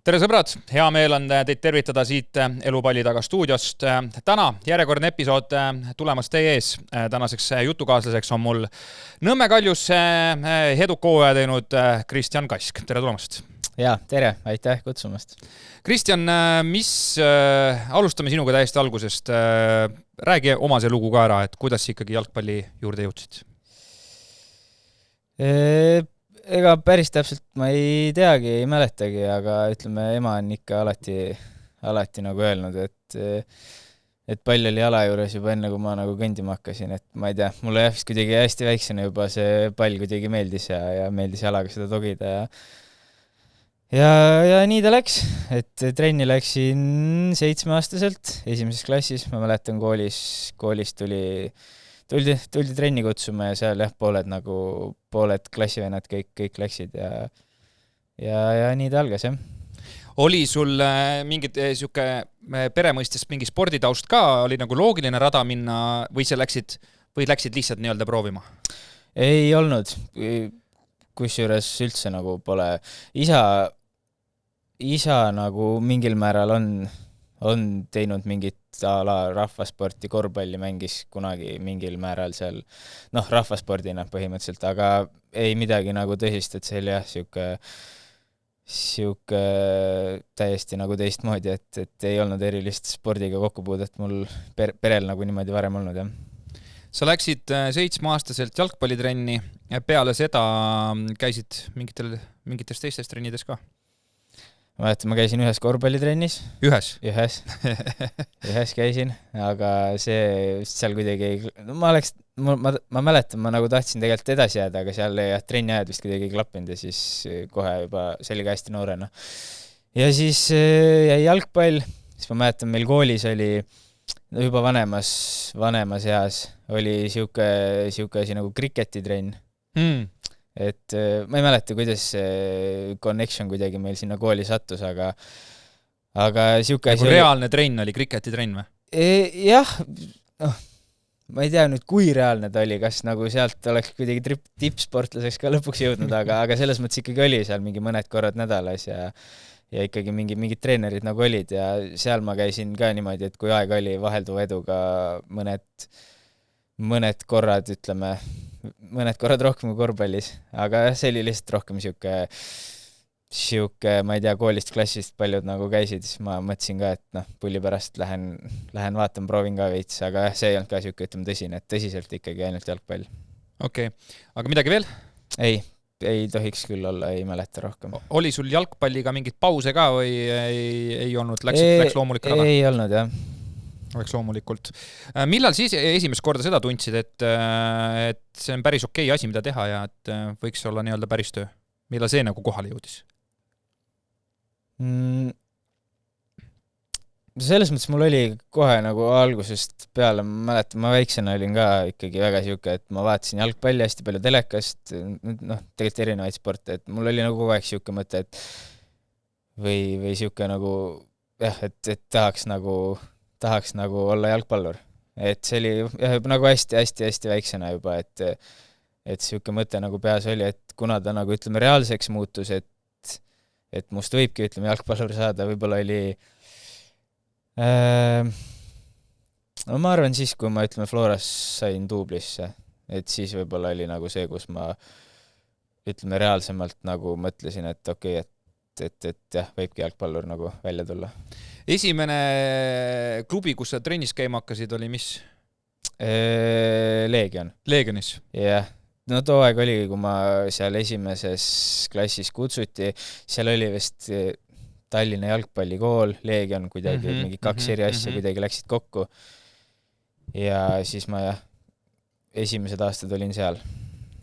Tere sõbrad, hea meel on teid tervitada siit Elupalli taga stuudiost. Täna järjekordne episood tulemas teie ees. Tänaseks jutukaaslaseks on mul Nõmme Kaljus eduka hooaja teinud Kristjan Kask. Tere tulemast. Ja, tere, aitäh kutsumast. Kristjan, alustame sinuga täiesti algusest. Räägi oma see lugu ka ära, et kuidas ikkagi jalgpalli juurde jõudsid? Ega päris täpselt ma ei teagi, ei mäletagi, aga ütleme, ema on ikka alati nagu öelnud, et pall oli jala juures juba enne, kui ma nagu kõndima hakkasin, et ma ei tea, mulle vist kuidagi hästi väiksena juba see pall kuidagi meeldis ja meeldis jalaga seda togida ja nii ta läks, et trenni läksin 7-aastaselt, esimeses klassis, ma mäletan koolis tuldi trenni kutsuma ja seal pooled klassivennad kõik läksid ja nii ta algas, jah. Oli sul mingid peremõistest mingi sporditaust ka? Oli nagu loogiline rada minna või läksid lihtsalt nii-öelda proovima? Ei olnud. Kusjuures üldse nagu pole. Isa nagu mingil määral on teinud mingit rahvasporti, korvpalli mängis kunagi mingil määral seal, rahvaspordina põhimõtteliselt, aga ei midagi nagu tõsist, et see oli jah, siuke täiesti nagu teistmoodi, et ei olnud erilist spordiga kokkupuudet mul perel nagu niimoodi varem olnud, jah. Sa läksid 7-aastaselt jalgpallitrenni ja peale seda käisid mingites teistes trennides ka? Ma käisin ühes korvpallitrennis. Ühes? Ühes käisin, aga see seal kuidagi ei... Ma mäletan, ma nagu tahtsin tegelikult edasi jääda, aga seal trenni ajad vist kuidagi ei klappinud ja siis kohe juba, see oli ka hästi noorena. Ja siis jäi jalgpall, siis ma mäletan, meil koolis oli juba vanemas eas oli siuke asi nagu kriketitrenn. Et ma ei mäleta, kuidas connection kuidagi meil sinna kooli sattus, aga siuke asi oli... Reaalne trenn oli kriketitrenn või? Jah, ma ei tea nüüd, kui reaalne ta oli, kas nagu sealt oleks kuidagi tippsportlaseks ka lõpuks jõudnud, aga selles mõttes ikkagi oli seal mingi mõned korrad nädalas ja ikkagi mingid treenerid nagu olid ja seal ma käisin ka niimoodi, et kui aega oli vahelduva eduga mõned korrad, ütleme, mõned korrad rohkem kui korvpallis, aga see oli lihtsalt rohkem siuke, ma ei tea, koolist, klassist paljud nagu käisid, siis ma mõtlesin ka, et pulli pärast lähen vaatan, proovin ka veits, aga see ei olnud ka siuke, ütleme tõsine, et tõsiselt ikkagi ainult jalgpall. Okei. Aga midagi veel? Ei tohiks küll olla, ei mäleta rohkem. Oli sul jalgpalliga mingit pause ka või ei olnud? Läks loomulik rada? Ei olnud, jah. Oleks loomulikult. Millal siis esimest korda seda tundsid, et see on päris okei asi, mida teha ja et võiks olla nii-öelda päris töö? Millal see nagu kohale jõudis? Selles mõttes mul oli kohe nagu algusest peale, ma mäletan, ma väiksena olin ka ikkagi väga siuke, et ma vaatasin jalgpalli hästi palju telekast, tegelikult erinevaid sporte, et mul oli nagu kogu aeg siuke mõte, et või siuke nagu, jah, et tahaks nagu olla jalgpallur. Et see oli nagu hästi väiksena juba, et siuke mõte nagu peas oli, et kuna ta nagu, ütleme, reaalseks muutus, et must võibki, ütleme, jalgpallur saada, võib-olla oli ma arvan siis, kui ma, ütleme, Floras sain duublisse, et siis võib-olla oli nagu see, kus ma, ütleme, reaalsemalt nagu mõtlesin, et okei, et jah, võibki jalgpallur nagu välja tulla. Esimene klubi, kus sa trennis käima hakkasid, oli mis? Leegion. Leegionis? Jah. No too aeg oli, kui ma seal esimeses klassis kutsuti, seal oli vist Tallinna jalgpallikool, Leegion kuidagi, mingi 2 eri asja kuidagi läksid kokku. Ja siis ma esimesed aastad olin seal.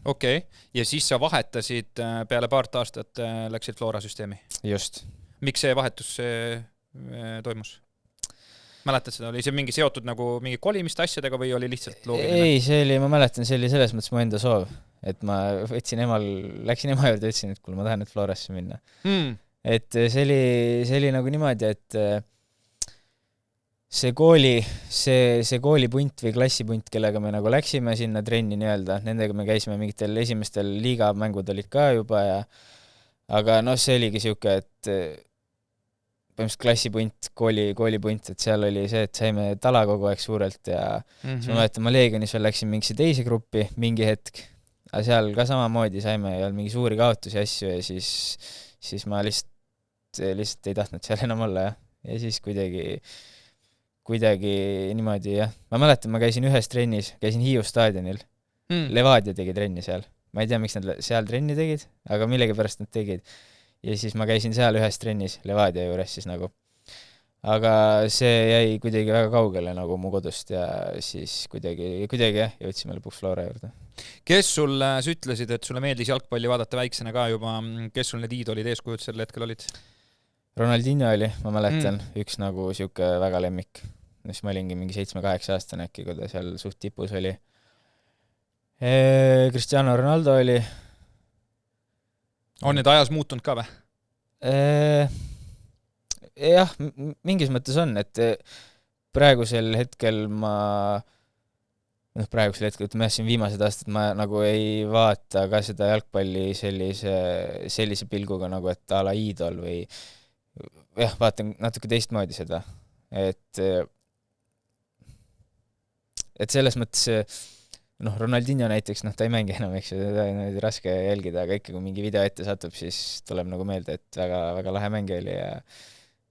Okei. Ja siis sa vahetasid peale paart aastat läksid Flora süsteemi? Just. Miks see vahetus toimus? Mäletad seda? Oli see mingi seotud nagu mingi kolimiste asjadega või oli lihtsalt loogiline? Ei, see oli, ma mäletan, see oli selles mõttes mu enda soov, et ma läksin ema juurde, ütlesin, et kuule, ma tahan nüüd Florasse minna. Et see oli nagu niimoodi, et see koolipunt või klassipunt, kellega me nagu läksime sinna trenni nii-öelda, nendega me käisime mingitel esimestel liigamängud olid ka juba aga see oligi siuke, et põhimõtteliselt klassipunt, koolipunt, et seal oli see, et saime tala kogu aeg suurelt ja siis ma mäletan, ma Leegionis veel läksin mingisse teise gruppi mingi hetk, aga seal ka samamoodi saime ja mingi suuri kaotusi asju ja siis ma lihtsalt ei tahtnud seal enam olla ja siis kuidagi niimoodi jah. Ma mäletan, ma käisin ühes trennis, käisin Hiiu staadionil. Levadia tegi trenni seal. Ma ei tea, miks nad seal trenni tegid, aga millegipärast nad tegid. Ja siis ma käisin seal ühes trennis Levadia juures siis nagu. Aga see jäi kuidagi väga kaugele nagu mu kodust ja siis kuidagi jah, jõudsime lõpuks Flora juurde. Kes sul, sa ütlesid, et sulle meeldis jalgpalli vaadata väiksena ka juba, kes sul need iidolid eeskujud sel hetkel olid? Ronaldinho oli, ma mäletan, üks nagu siuke väga lemmik. Siis ma olingi mingi 7-8 aastane äkki, kui ta seal suht tipus oli. Cristiano Ronaldo oli. On need ajas muutunud ka või? Jah, mingis mõttes on, et praegusel hetkel ütleme siin viimased aastad ma nagu ei vaata ka seda jalgpalli sellise pilguga nagu, et a la iidol või jah, vaatan natuke teistmoodi seda, et selles mõttes Ronaldinho näiteks, ta ei mängi enam, eks ju, seda on raske jälgida, aga ikka kui mingi video ette satub, siis tuleb nagu meelde, et väga, väga lahe mängi oli ja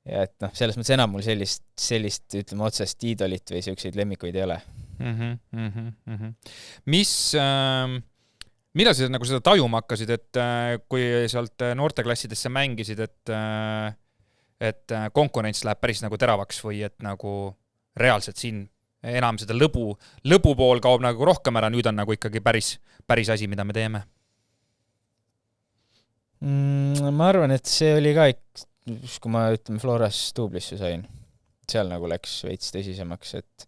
et selles mõttes enam mul sellist ütleme otsest iidolit või selliseid lemmikuid ei ole. Millal sa nagu seda tajuma hakkasid, et kui sealt noorteklassidesse mängisid, et konkurents läheb päris nagu teravaks või et nagu reaalselt siin enam seda lõbu pool kaob nagu rohkem ära, nüüd on nagu ikkagi päris asi, mida me teeme? Ma arvan, et see oli ka kui ma ütleme Floras duublisse sain, seal nagu läks veits tõsisemaks, et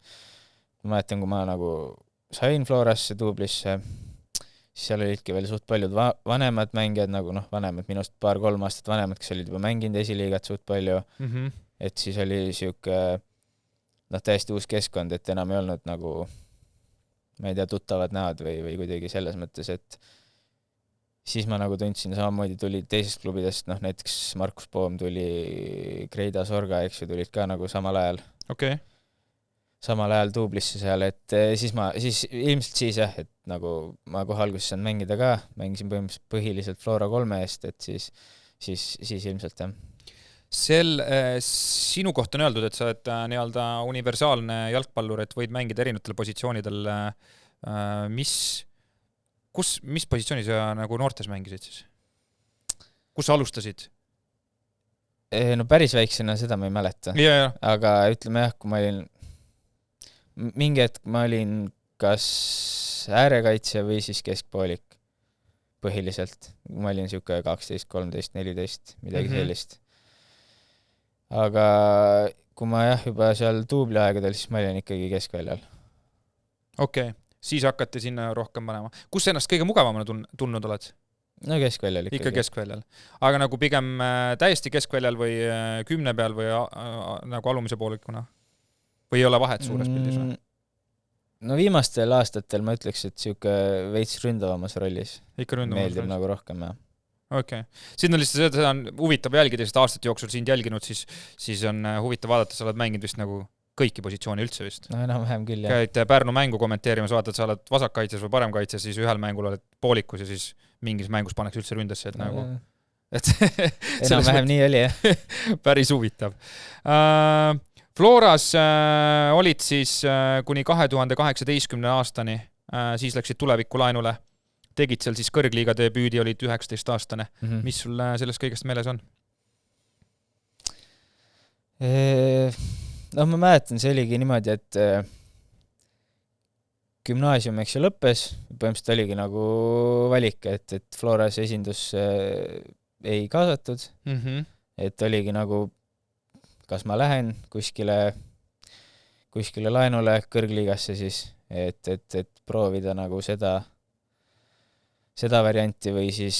ma mäletan, kui ma nagu sain Florasse duublisse, siis seal olidki veel suht paljud vanemad mängijad, nagu vanemad, minust 2-3 aastat vanemad, kes olid juba mänginud esiliigat suht palju, et siis oli siuke täiesti uus keskkond, et enam ei olnud nagu, ma ei tea, tuttavad näod või kuidagi selles mõttes, et siis ma nagu tundsin, samamoodi tuli teisest klubidest, näiteks Markus Poom tuli, Kreida Sorga, eks ju, tulid ka nagu samal ajal. Okay. Samal ajal duublisse seal, et siis ilmselt siis jah, et nagu ma kohe alguses saan mängida ka, mängisin põhiliselt Flora 3 eest, et siis ilmselt jah. Sinu kohta on öeldud, et sa oled nii-öelda universaalne jalgpallur, et võid mängida erinevatel positsioonidel. Mis positsiooni sa nagu noortes mängisid siis? Kus sa alustasid? Päris väiksena seda ma ei mäleta. Ja. Aga ütleme jah, kui ma olin mingi hetk ma olin kas äärekaitse või siis keskpoolik põhiliselt. Ma olin siuke 12, 13, 14, midagi sellist. Aga kui ma jah juba seal duubli aegadel, siis ma olin ikkagi keskväljal. Okei, siis hakati sinna rohkem panema. Kus sa ennast kõige mugavamana tundnud oled? No keskväljal ikkagi. Ikka keskväljal. Aga nagu pigem täiesti keskväljal või 10 peal või nagu alumise poolikuna? Või ei ole vahet suures pildis või? No viimastel aastatel ma ütleks, et siuke veits ründavamas rollis. Ikka ründavamas meeldib rollis. nagu rohkem, jah. Okay. Siin on lihtsalt seda on huvitav jälgida, sest aastate jooksul sind jälginud, siis on huvitav vaadata, sa oled mänginud vist nagu kõiki positsioone üldse vist. No enam-vähem küll, jah. Käid Pärnu mängu kommenteerimas, vaatad, sa oled vasakkaitses või paremkaitses, siis ühel mängul oled poolikus ja siis mingis mängus pannakse üldse ründesse, et nagu... enam-vähem nii oli, jah. Päris huvitav. Floras olid siis kuni 2018 aastani, siis läksid tulevikku laenule. Tegid seal siis kõrgliiga debüüdi, olid 19 aastane. Mis sul sellest kõigest meeles on? No ma mäletan, see oligi niimoodi, et gümnaasium eks ju lõppes, põhimõtteliselt oligi nagu valik, et Floras esindus ei kaasatud, et oligi nagu, kas ma lähen kuskile laenule kõrgliigasse siis, et proovida nagu seda varianti või siis,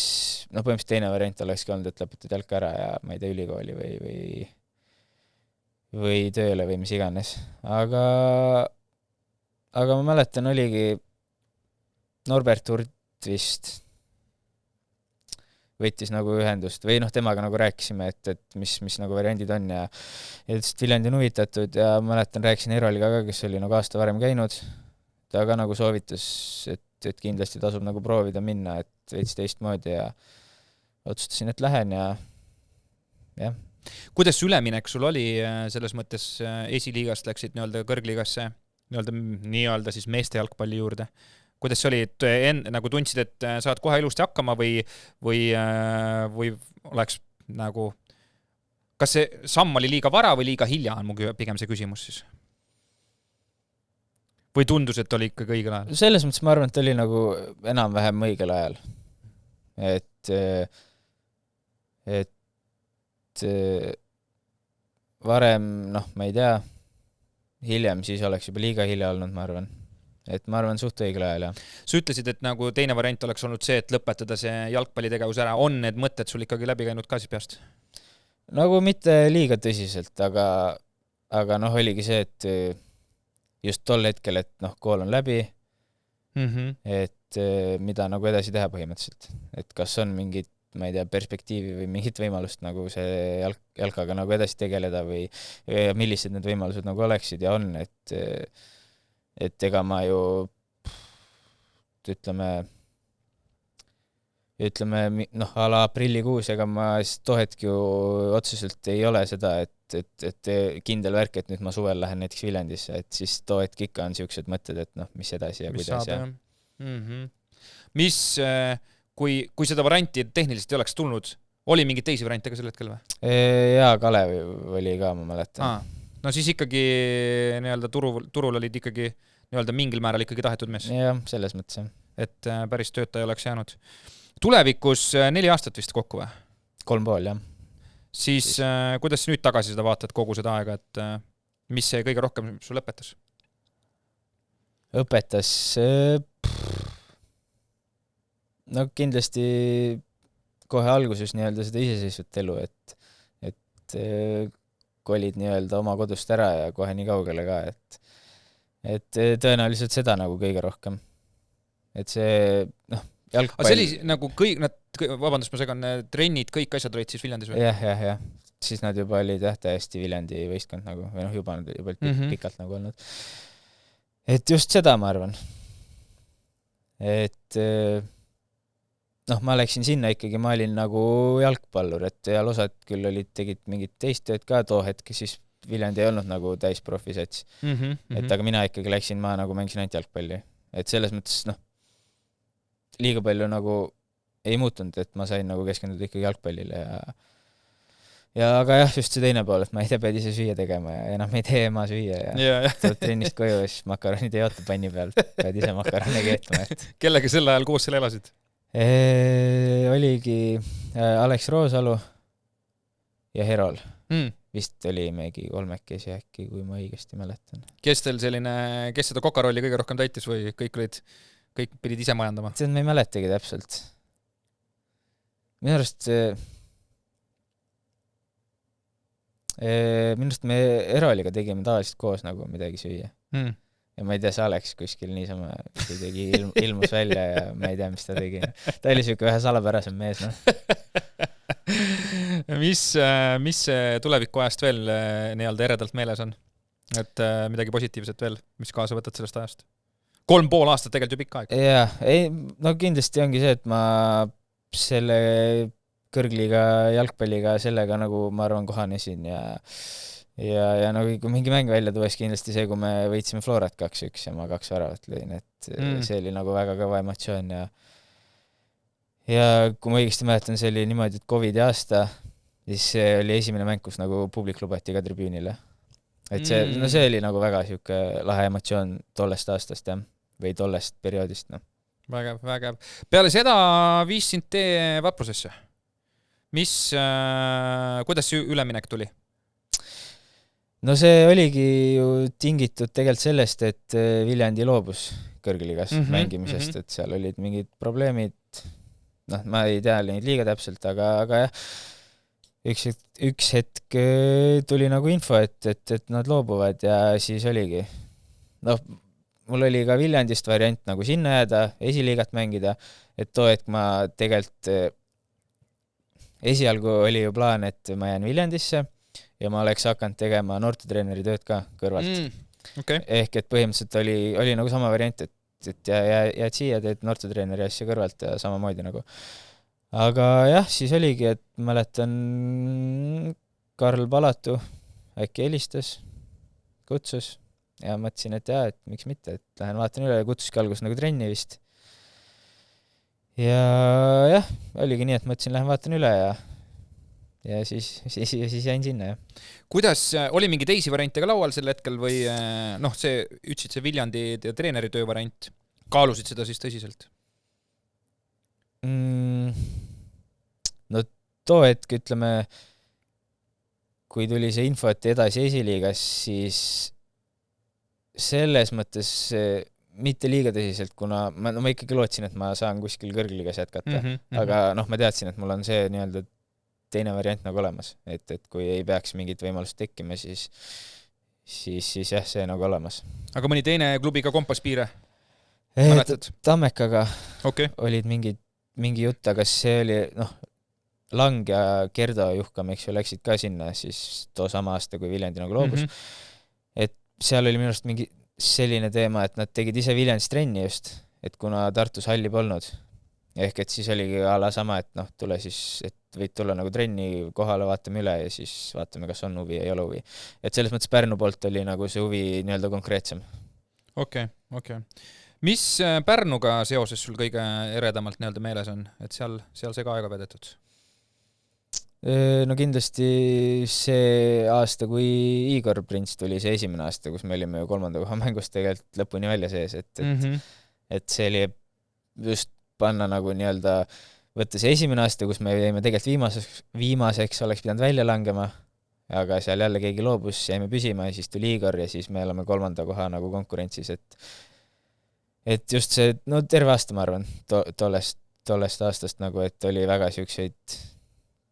põhimõtteliselt teine variant olekski olnud, et lõpetad jalka ära ja ma ei tea, ülikooli või tööle või mis iganes. Aga ma mäletan, oligi Norbert Hurt vist võttis nagu ühendust või noh, temaga nagu rääkisime, et mis nagu variandid on ja ütles, et Viljandi on huvitatud ja mäletan, rääkisin Eroliga ka, kes oli nagu aasta varem käinud, ta ka nagu soovitas, et kindlasti tasub nagu proovida minna, et veits teistmoodi ja otsustasin, et lähen ja jah. Kuidas üleminek sul oli selles mõttes esiliigast läksid nii-öelda kõrgliigasse, nii-öelda siis meeste jalgpalli juurde? Kuidas see oli, et nagu tundsid, et saad kohe ilusti hakkama või oleks nagu, kas see samm oli liiga vara või liiga hilja on mu pigem see küsimus siis? Või tundus, et oli ikkagi õigel ajal? Selles mõttes ma arvan, et oli nagu enam-vähem õigel ajal. Et varem, noh, ma ei tea, hiljem siis oleks juba liiga hilja olnud, ma arvan. Et ma arvan, suht õigel ajal, jah. Sa ütlesid, et nagu teine variant oleks olnud see, et lõpetada see jalgpallitegevus ära. On need mõtted sul ikkagi läbi käinud ka siis peast? Nagu mitte liiga tõsiselt, aga noh, oligi see, et just tol hetkel, et noh, kool on läbi, et mida nagu edasi teha põhimõtteliselt. Et kas on mingid, ma ei tea, perspektiivi või mingit võimalust nagu see jalkaga nagu edasi tegeleda või millised need võimalused nagu oleksid ja on, et ega ma ju ütleme noh, a la aprillikuus, ega ma too hetk ju otseselt ei ole seda, et kindel värk, et nüüd ma suvel lähen näiteks Viljandisse, et siis too hetk ikka on siuksed mõtted, et noh, mis edasi ja mis kuidas saab, Mis, kui seda varianti tehniliselt ei oleks tulnud, oli mingeid teisi variante ka sel hetkel või? Jaa, Kalev oli ka, ma mäletan. No siis ikkagi nii-öelda turul olid ikkagi nii-öelda mingil määral ikkagi tahetud mees. Jah, selles mõttes. Et päris tööta ei oleks jäänud. Tulevikus 4 aastat vist kokku või? 3,5, jah. Siis kuidas nüüd tagasi seda vaatad kogu seda aega, et mis see kõige rohkem sul õpetas? Õpetas no kindlasti kohe alguses nii-öelda seda iseseisvat elu, et kolid nii-öelda oma kodust ära ja kohe nii kaugele ka, et tõenäoliselt seda nagu kõige rohkem. Et see, noh, jalgpall... Aga see oli nagu vabandust, ma segan, trennid, kõik asjad olid siis Viljandis või? Jah. Siis nad juba olid täiesti Viljandi võistkond nagu, või noh, juba pikalt nagu olnud. Et just seda ma arvan. Et noh, ma läksin sinna ikkagi, ma olin nagu jalgpallur, et ja osad küll tegid mingit teist tööd ka too hetk, siis Viljandi ei olnud nagu täisprofisats. Et aga mina ikkagi läksin, ma nagu mängisin ainult jalgpalli. Et selles mõttes, noh, liiga palju nagu ei muutunud, et ma sain nagu keskenduda ikkagi jalgpallile ja aga jah, just see teine pool, et ma ei tea, pead ise süüa tegema ja enam ei tee ema süüa ja tuleb trennist koju ja siis makaronid ei oota panni peal, pead ise makarone keetma. Kellega sel ajal koos seal elasid? Oligi Alex Roosalu ja Herol. Vist oli megi 3 äkki, kui ma õigesti mäletan. Kes seda kokarolli kõige rohkem täitis või kõik pidid ise majandama? See ma ei mäletagi täpselt. Minu arust me Eroliga tegime tavaliselt koos nagu midagi süüa. Ja ma ei tea, see Alex kuskil niisama tegi ilmus välja ja ma ei tea, mis ta tegi. Ta oli siuke vähe salapärasem mees, noh. Mis tulevikuajast veel nii-öelda eredalt meeles on? Et midagi positiivset veel, mis kaasa võtad sellest ajast? 3,5 aastat tegelikult ju pikk aeg. Jah, no kindlasti ongi see, et ma selle kõrgliga jalgpalliga sellega nagu ma arvan kohanesin ja nagu kui mingi mäng välja tuues kindlasti see, kui me võitsime Florat 2-1 ja ma 2 väravat lõin, et see oli nagu väga kõva emotsioon ja kui ma õigesti mäletan, see oli niimoodi, et COVID-i aasta, siis see oli esimene mäng, kus nagu publik lubati ka tribüünile. Et see oli nagu väga siuke lahe emotsioon tollest aastast, jah, või tollest perioodist, noh. Vägev. Peale seda viis sind tee Vaprusesse. Kuidas see üleminek tuli? No see oligi ju tingitud tegelikult sellest, et Viljandi loobus kõrgligas mängimisest, et seal olid mingid probleemid, noh, ma ei tea neid liiga täpselt, aga jah, üks hetk tuli nagu info, et nad loobuvad ja siis oligi. Noh, mul oli ka Viljandist variant nagu sinna jääda, esiliigat mängida, et too hetk ma tegelikult esialgu oli ju plaan, et ma jään Viljandisse ja ma oleks hakanud tegema noortetreeneri tööd ka kõrvalt. Okay. Ehk et põhimõtteliselt oli nagu sama variant, et jääd siia, teed noortetreeneri asja kõrvalt ja samamoodi nagu. Aga jah, siis oligi, et mäletan Karl Palatu äkki helistas, kutsus ja mõtlesin, et jah, et miks mitte, et lähen vaatan üle ja kutsuski algus nagu trenni vist. Ja jah, oligi nii, et mõtlesin, lähen vaatan üle ja siis jäin sinna, jah. Kuidas, oli mingi teisi variante ka laual sel hetkel või see, ütlesid see Viljandi treeneri töö variant, kaalusid seda siis tõsiselt? No too hetk, ütleme, kui tuli see info, et edasi esiliigas, siis selles mõttes mitte liiga tõsiselt, kuna ma ikkagi lootsin, et ma saan kuskil kõrgliigas jätkata. Aga ma teadsin, et mul on see nii-öelda teine variant nagu olemas, et kui ei peaks mingit võimalust tekkima, siis jah, see nagu olemas. Aga mõni teine klubi ka kompas piire? Tammekaga olid mingi jutt, aga see oli, Lang ja Gerdo Juhkam, eks ju, läksid ka sinna siis too sama aasta, kui Viljandi nagu loobus. Et seal oli minu arust mingi selline teema, et nad tegid ise Viljandis trenni just, et kuna Tartus halli polnud. Ehk et siis oligi ala sama, et tule siis, et võid tulla nagu trenni kohale, vaatame üle ja siis vaatame, kas on huvi ja ei ole huvi. Et selles mõttes Pärnu poolt oli nagu see huvi nii-öelda konkreetsem. Okay. Mis Pärnuga seoses sul kõige eredamalt nii-öelda meeles on, et seal see ka aega vedetud? No kindlasti see aasta, kui Igor Prints tuli, see esimene aasta, kus me olime ju 3. koha mängust tegelikult lõpuni välja sees, et see oli just panna nagu nii-öelda võtta see esimene aasta, kus me jäime tegelikult viimaseks oleks pidanud välja langema, aga seal jälle keegi loobus, jäime püsima ja siis tuli Igor ja siis me oleme 3. koha nagu konkurentsis, et just see, terve aasta ma arvan, tollest aastast nagu, et oli väga siukseid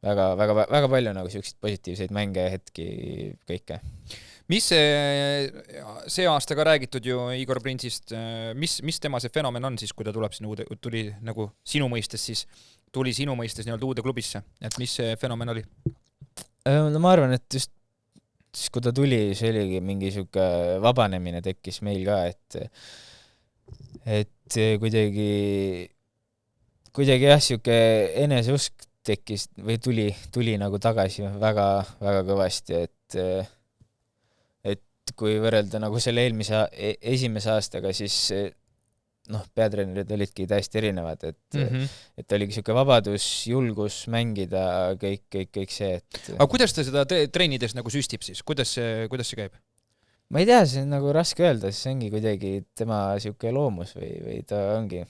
väga palju nagu siukseid positiivseid mänge ja hetki kõike. Mis see aasta ka räägitud ju Igor Printsist, mis tema see fenomen on siis, kui ta tuli nagu sinu mõistes nii-öelda uude klubisse, et mis see fenomen oli? No ma arvan, et just kui ta tuli, see oligi mingi siuke vabanemine tekkis meil ka, et kuidagi jah, siuke eneseusk tekkis või tuli nagu tagasi väga kõvasti, et kui võrrelda nagu selle esimese aastaga, siis peatreenerid olidki täiesti erinevad, et oligi siuke vabadus, julgus mängida, kõik see, et... Aga kuidas ta seda treenides nagu süstib siis? Kuidas see käib? Ma ei tea, see on nagu raske öelda, see ongi kuidagi tema siuke loomus või ta ongi...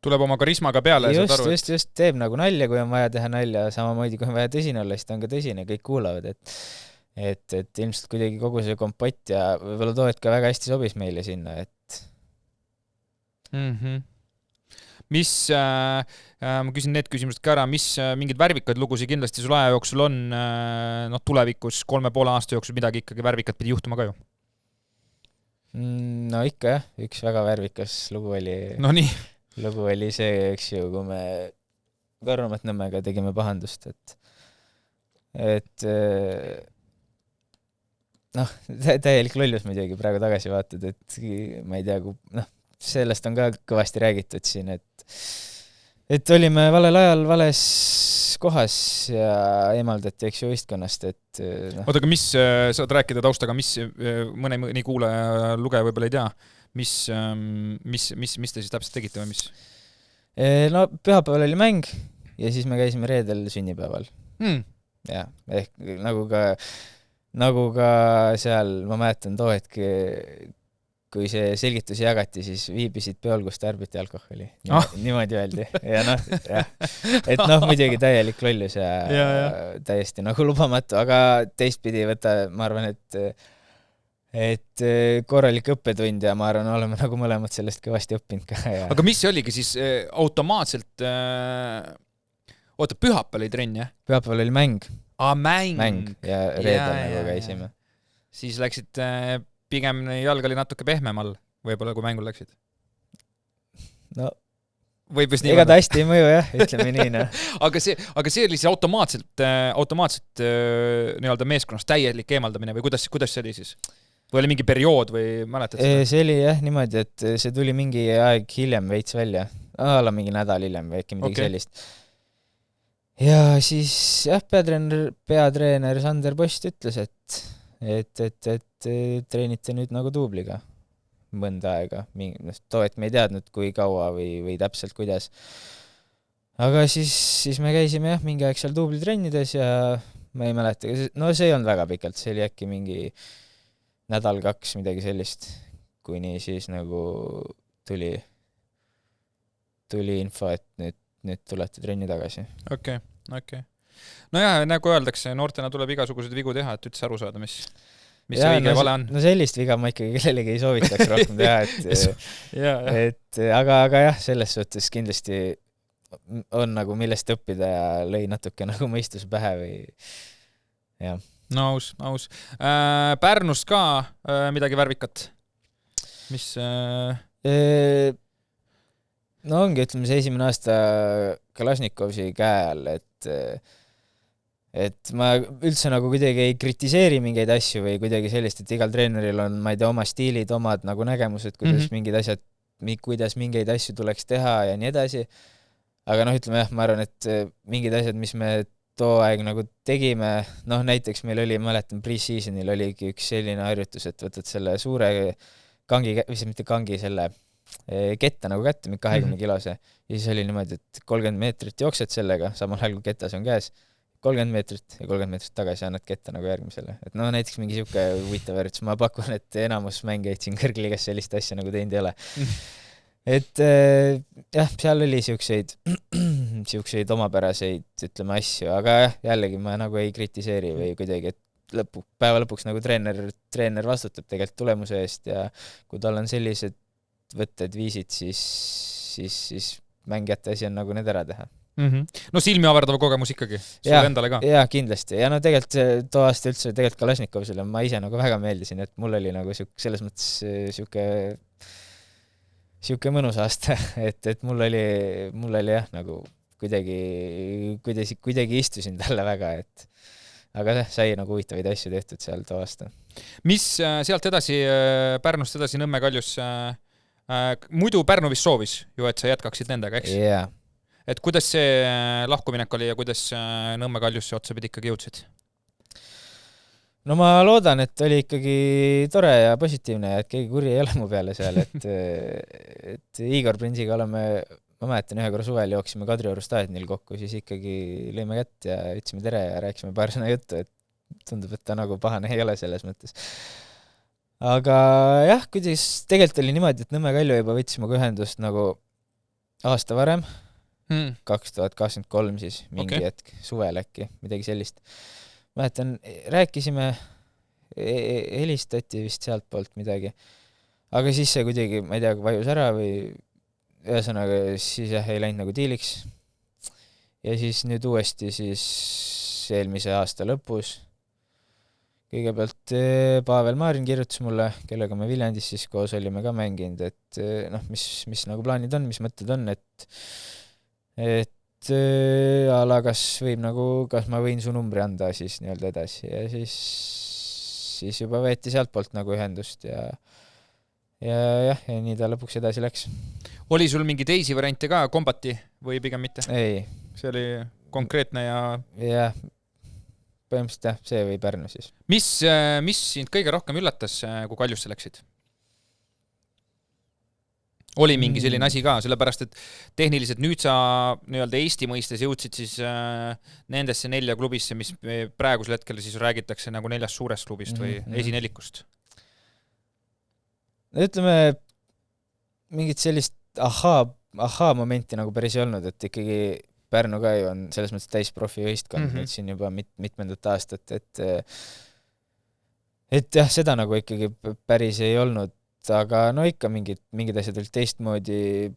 Tuleb oma karismaga peale ja saad aru, just teeb nagu nalja, kui on vaja teha nalja, samamoodi kui on vaja tõsine olla, siis ta on ka tõsine, kõik kuulavad, et ilmselt kuidagi kogu see kompott ja võib-olla too hetk ka väga hästi sobis meile sinna, et Mis, ma küsin need küsimused ka ära, mis mingid värvikad lugusid kindlasti sul aja jooksul on, tulevikus 3,5 aasta jooksul midagi ikkagi värvikat pidi juhtuma ka ju? No ikka jah, üks väga värvikas lugu oli see, eks ju, kui me Karnomat Nõmmega tegime pahandust, et täielik lollus muidugi praegu tagasi vaatad, et ma ei tea, sellest on ka kõvasti räägitud siin, et olime valel ajal vales kohas ja eemaldati, eks ju, võistkonnast, et Oota, aga mis, saad rääkida taustaga, mis mõni kuulaja lugeja võib-olla ei tea, mis te siis täpselt tegite või mis? No pühapäeval oli mäng ja siis me käisime reedel sünnipäeval. Ja, ehk nagu ka seal, ma mäletan too hetk, kui see selgitusi jagati, siis viibisid peol, kus tarbiti alkoholi. Niimoodi öeldi. Ja et muidugi täielik lollus ja täiesti nagu lubamatu, aga teistpidi võtta, ma arvan, et korralik õppetund ja ma arvan, oleme nagu mõlemad sellest kõvasti õppinud ka. Aga mis see oligi siis automaatselt, pühapäeval oli trenn, jah? Pühapäeval oli mäng. Mäng. Ja reedel nagu käisime. Siis läksid pigem jalg oli natuke pehmemal, võib-olla kui mängul läksid? No, võib just ega ta hästi ei mõju jah, ütleme nii, noh. aga see oli siis automaatselt nii-öelda meeskonnast täielik eemaldamine või kuidas see oli siis? Või oli mingi periood või mäletad seda? See oli jah niimoodi, et see tuli mingi aeg hiljem veits välja. Mingi nädal hiljem või äkki midagi sellist. Ja siis jah, peatreener Sander Post ütles, et treenite nüüd nagu duubliga mõnda aega. Too, et me ei teadnud, kui kaua või täpselt kuidas. Aga siis me käisime jah, mingi aeg seal duublitrennides ja ma ei mäleta. No see ei olnud väga pikalt, see oli äkki mingi nädal-2 midagi sellist, kuni siis nagu tuli info, et nüüd tulete trenni tagasi. Okei. Nojah, nagu öeldakse, noortena tuleb igasuguseid vigu teha, et üldse aru saada, mis ja, õige ja vale on. No sellist viga ma ikkagi kellelegi ei soovitaks rohkem teha, aga jah, selles suhtes kindlasti on nagu millest õppida ja lõi natuke nagu mõistus pähe või jah. No aus. Pärnust ka midagi värvikat? Mis? No ongi, ütleme see esimene aasta Kalašnikovsi käe all, et ma üldse nagu kuidagi ei kritiseeri mingeid asju või kuidagi sellist, et igal treeneril on, ma ei tea, oma stiilid, omad nagu nägemused, kuidas mingeid asju tuleks teha ja nii edasi. Aga noh, ütleme jah, ma arvan, et mingid asjad, mis me too aeg nagu tegime, noh näiteks meil oli, mäletan, pre-seasonil oligi üks selline harjutus, et võtad selle suure kangi, mitte kangi, selle ketta nagu kätte, 20 kilose ja siis oli niimoodi, et 30 meetrit jooksed sellega, samal ajal kui ketas on käes, 30 meetrit ja 30 meetrit tagasi annad ketta nagu järgmisele. Et no näiteks mingi siuke huvitav harjutus, ma pakun, et enamus mängijaid siin kõrgliigas sellist asja nagu teinud ei ole. Et jah, seal oli siukseid omapäraseid, ütleme, asju, aga jah, jällegi ma nagu ei kritiseeri või kuidagi, et päeva lõpuks nagu treener vastutab tegelikult tulemuse eest ja kui tal on sellised võtted, viisid, siis mängijate asi on nagu need ära teha. No silmi averdava kogemus ikkagi, sulle endale ka. Jaa, kindlasti. Ja no tegelikult too aasta üldse tegelikult Kalašnikovsile ma ise nagu väga meeldisin, et mul oli nagu selles mõttes siuke mõnus aasta, et mul oli jah, nagu kuidagi istusin talle väga, aga sai nagu huvitavaid asju tehtud seal too aasta. Mis sealt edasi, Pärnust edasi Nõmme Kaljus, muidu Pärnu vist soovis ju, et sa jätkaksid nendega, eks? Jaa. Et kuidas see lahkuminek oli ja kuidas Nõmme Kaljusse otsapidi ikkagi jõudsid? No ma loodan, et oli ikkagi tore ja positiivne ja et keegi kuri ei ole mu peale seal, et Igor Prinsiga oleme, ma mäletan, ühe korra suvel jooksime Kadrioru staadionil kokku, siis ikkagi lõime kätt ja ütlesime tere ja rääkisime paar sõna juttu, et tundub, et ta nagu pahane ei ole selles mõttes. Aga jah, kuidas tegelikult oli niimoodi, et Nõmme Kalju juba võtsime ühendust nagu aasta varem, 2023 siis, mingi hetk, suvel äkki, midagi sellist. Mäletan, rääkisime, helistati vist sealt poolt midagi, aga siis see kuidagi, ma ei tea, vajus ära või ühesõnaga siis jah, ei läinud nagu diiliks. Ja siis nüüd uuesti siis eelmise aasta lõpus kõigepealt Pavel Maarin kirjutas mulle, kellega me Viljandis siis koos olime ka mänginud, et noh, mis nagu plaanid on, mis mõtted on, et ala kas ma võin su numbri anda siis nii-öelda edasi ja siis juba võeti sealt poolt nagu ühendust ja nii ta lõpuks edasi läks. Oli sul mingi teisi variante ka, kombati või pigem mitte? Ei. See oli konkreetne ja... Jah, põhimõtteliselt jah, see või Pärnu siis. Mis sind kõige rohkem üllatas, kui Kaljusse läksid? Oli mingi selline asi ka, sellepärast, et tehniliselt nüüd sa nii-öelda Eesti mõistes jõudsid siis nendesse 4 klubisse, mis praegusel hetkel siis räägitakse nagu 4 suurest klubist või esinelikust? Ütleme, mingit sellist momenti nagu päris ei olnud, et ikkagi Pärnu ka ju on selles mõttes täis profijuhistkond nüüd siin juba mitmendat aastat, et jah, seda nagu ikkagi päris ei olnud, aga no ikka mingid asjad olid teistmoodi,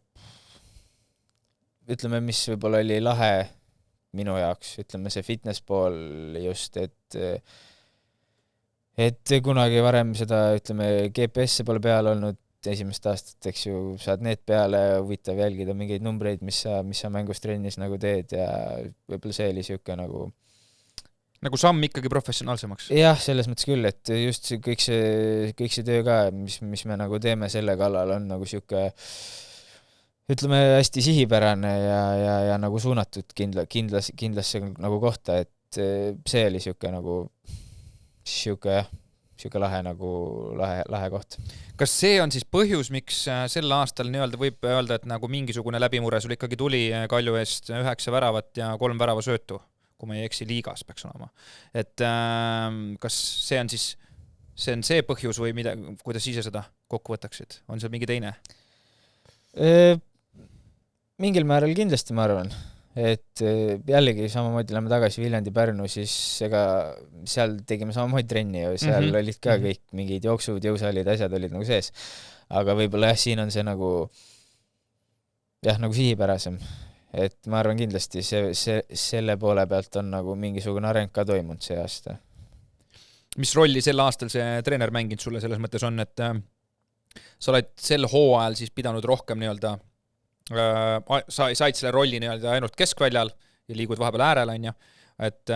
ütleme, mis võib-olla oli lahe minu jaoks, ütleme see fitness pool just, et kunagi varem seda, ütleme, GPS-e pole peal olnud esimest aastat, eks ju, saad need peale, huvitav jälgida mingeid numbreid, mis sa mängus trennis nagu teed ja võib-olla see oli siuke nagu samm ikkagi professionaalsemaks. Jah, selles mõttes küll, et just kõik see töö ka, mis me nagu teeme selle kallal on nagu siuke ütleme hästi sihipärane ja nagu suunatud kindlasse nagu kohta, et see oli siuke lahe koht. Kas see on siis põhjus, miks sel aastal nii-öelda võib öelda, et nagu mingisugune läbimure sul ikkagi tuli Kalju eest 9 väravat ja 3 väravasöötu, kui ma ei eksi liigas peaks olema. Et kas see on siis see põhjus või mida, kuidas ise seda kokku võtaksid? On see mingi teine? Mingil määral kindlasti, ma arvan. Et jällegi samamoodi lähme tagasi Viljandi-Pärnu, siis ega seal tegime samamoodi trenni ja seal olid ka kõik mingid jooksud, jõusaalid, asjad olid nagu sees. Aga võib-olla jah, siin on see nagu sihipärasem. Et ma arvan kindlasti selle poole pealt on nagu mingisugune areng ka toimunud see aasta. Mis rolli sel aastal see treener mänginud sulle selles mõttes on, et sa oled sel hooajal siis pidanud rohkem nii-öelda said selle rolli nii-öelda ainult keskväljal ja liigud vahepeal äärel, on ju. Et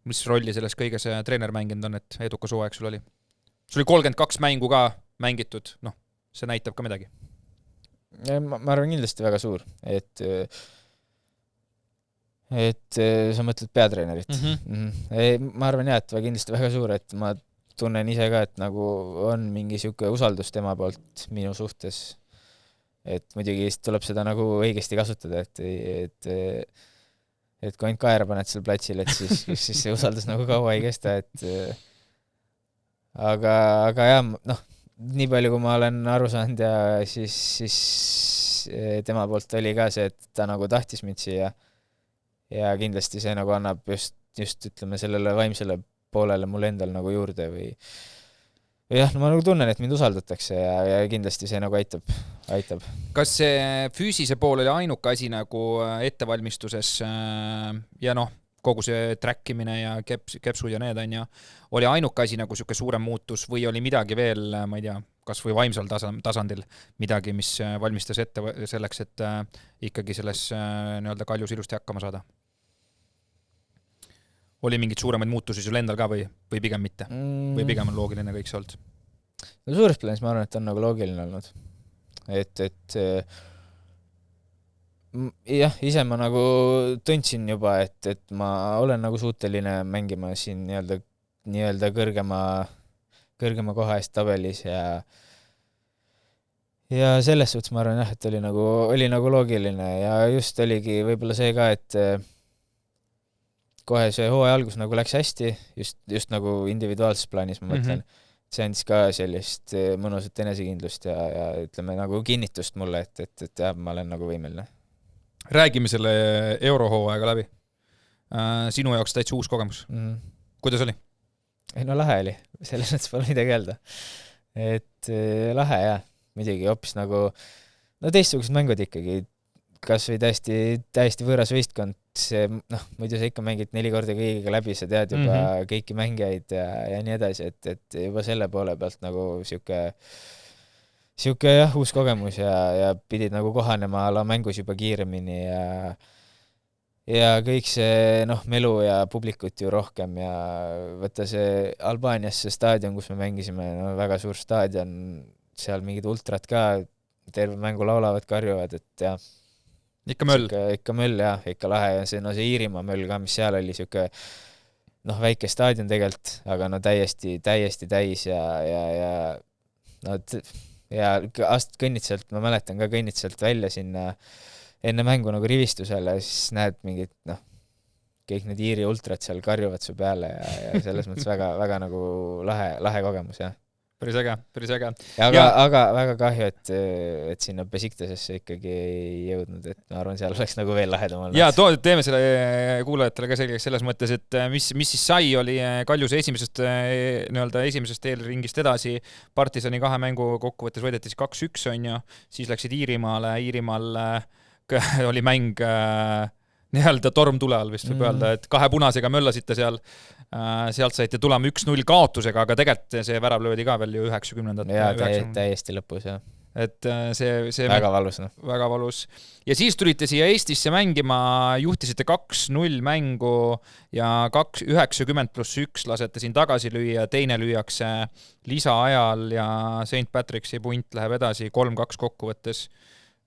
mis rolli selles kõiges treener mänginud on, et edukas hooaeg sul oli? Sul oli 32 mängu ka mängitud, see näitab ka midagi. Ma arvan kindlasti väga suur, et sa mõtled peatreenerit. Ma arvan jah, et kindlasti väga suur, et ma tunnen ise ka, et nagu on mingi siuke usaldus tema poolt minu suhtes. Et muidugi tuleb seda nagu õigesti kasutada, et kui ainult kaera paned seal platsil, et siis see usaldus nagu kaua ei kesta, et aga jah, nii palju kui ma olen aru saanud ja siis tema poolt oli ka see, et ta nagu tahtis mind siia ja kindlasti see nagu annab just ütleme sellele vaimsele poolele mul endal nagu juurde või jah, ma nagu tunnen, et mind usaldatakse ja kindlasti see nagu aitab. Kas see füüsise pool oli ainuke asi nagu ettevalmistuses ja kogu see trackimine ja kepsud ja need on ja oli ainuke asi nagu siuke suurem muutus või oli midagi veel, ma ei tea, kas või vaimsal tasandil midagi, mis valmistas ette selleks, et ikkagi selles nii-öelda Kaljus ilusti hakkama saada? Oli mingid suuremaid muutusi sul endal ka või pigem mitte? Või pigem on loogiline kõik see olnud? No suures plaanis ma arvan, et on nagu loogiline olnud. Et jah, ise ma nagu tundsin juba, et ma olen nagu suuteline mängima siin nii-öelda kõrgema koha eest tabelis ja selles suhtes ma arvan jah, et oli nagu loogiline ja just oligi võib-olla see ka, et kohe see hooaja algus nagu läks hästi, just nagu individuaalses plaanis ma mõtlen. See andis ka sellist mõnusat enesekindlust ja ütleme nagu kinnitust mulle, et jah, ma olen nagu võimeline. Räägime selle eurohooaega läbi. Sinu jaoks täitsa uus kogemus. Kuidas oli? No lahe oli, selles mõttes pole midagi öelda. Et lahe jah, muidugi hoopis nagu teistsugused mängud ikkagi, kas või täiesti võõras võistkond, see, muidu sa ikka mängid 4 korda kõigiga läbi, sa tead juba kõiki mängijaid ja nii edasi, et juba selle poole pealt nagu siuke jah, uus kogemus ja pidid nagu kohanema ala mängus juba kiiremini ja kõik see melu ja publikut ju rohkem ja võtta see Albaanias see staadion, kus me mängisime, väga suur staadion, seal mingid ultrat ka, terve mängu laulavad, karjuvad, et jah, ikka möll. Ikka möll, jah, ikka lahe ja see Iirimaa möll ka, mis seal oli siuke väike staadion tegelikult, aga täiesti täis ja kõnnid sealt, ma mäletan ka kõnnid sealt välja sinna enne mängu nagu rivistusele, siis näed mingid, kõik need Iiri ultrat seal karjuvad su peale ja selles mõttes väga nagu lahe kogemus, jah. Päris äge. Aga väga kahju, et sinna Besiktasesse ikkagi ei jõudnud, et ma arvan, seal oleks nagu veel lahedam olnud. Ja teeme selle kuulajatele ka selgeks selles mõttes, et mis siis sai, oli Kaljuse esimesest eelringist edasi. Partisani 2 mängu kokkuvõttes võideti 2-1 on ju, siis läksid Iirimaale, Iirimaal oli mäng nii-öelda torm tule all vist võib öelda, et 2 punasega möllasite seal sealt saite tulema 1-0 kaotusega, aga tegelikult see värav löödi ka veel ju 90. Jaa, täiesti lõpus, jah. Et see väga valus, noh. Väga valus. Ja siis tulite siia Eestisse mängima, juhtisite 2-0 mängu ja 90+1 lasete siin tagasi lüüa, teine lüüakse lisaajal ja St. Patricksi punt läheb edasi 3-2 kokkuvõttes.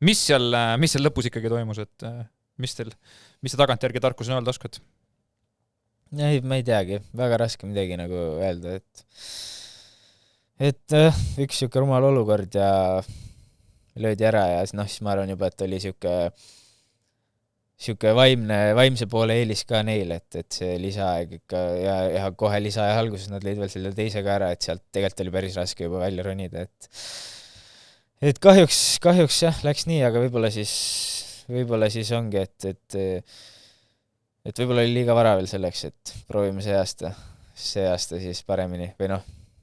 Mis seal lõpus ikkagi toimus, et mis te tagantjärgi tarkusena öelda oskad? Ei, ma ei teagi, väga raske midagi nagu öelda, et üks siuke rumal olukord ja löödi ära ja siis ma arvan juba, et oli siuke vaimse poole eelis ka neil, et see lisaaeg ikka ja kohe lisaaja alguses nad lõid veel selle teisega ära, et sealt tegelikult oli päris raske juba välja ronida, et kahjuks jah, läks nii, aga võib-olla siis ongi, et võib-olla oli liiga vara veel selleks, et proovime see aasta siis paremini või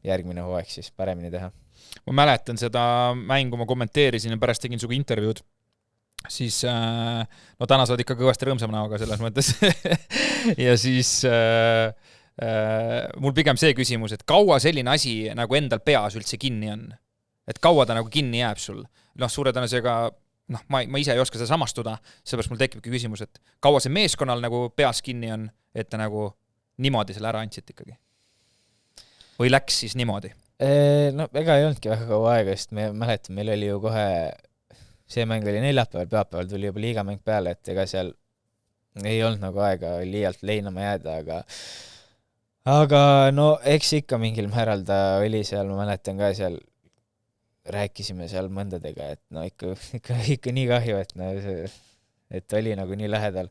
järgmine hooaeg siis paremini teha. Ma mäletan seda mängu, ma kommenteerisin ja pärast tegin suga intervjuud, siis täna saad ikka kõvasti rõõmsam näoga selles mõttes. Ja siis mul pigem see küsimus, et kaua selline asi nagu endal peas üldse kinni on? Et kaua ta nagu kinni jääb sul? Suure tõenäosusega ma ise ei oska seda samastuda, seepärast mul tekibki küsimus, et kaua see meeskonnal nagu peas kinni on, et ta nagu niimoodi selle ära andsid ikkagi? Või läks siis niimoodi? Ega ei olnudki väga kaua aega, sest me mäletan, meil oli ju kohe, see mäng oli neljapäeval, peapäeval tuli juba liigamäng peale, et ega seal ei olnud nagu aega liialt leinama jääda, aga eks ikka mingil määral ta oli seal, ma mäletan ka seal, rääkisime seal mõndadega, et ikka nii kahju, et oli nagu nii lähedal.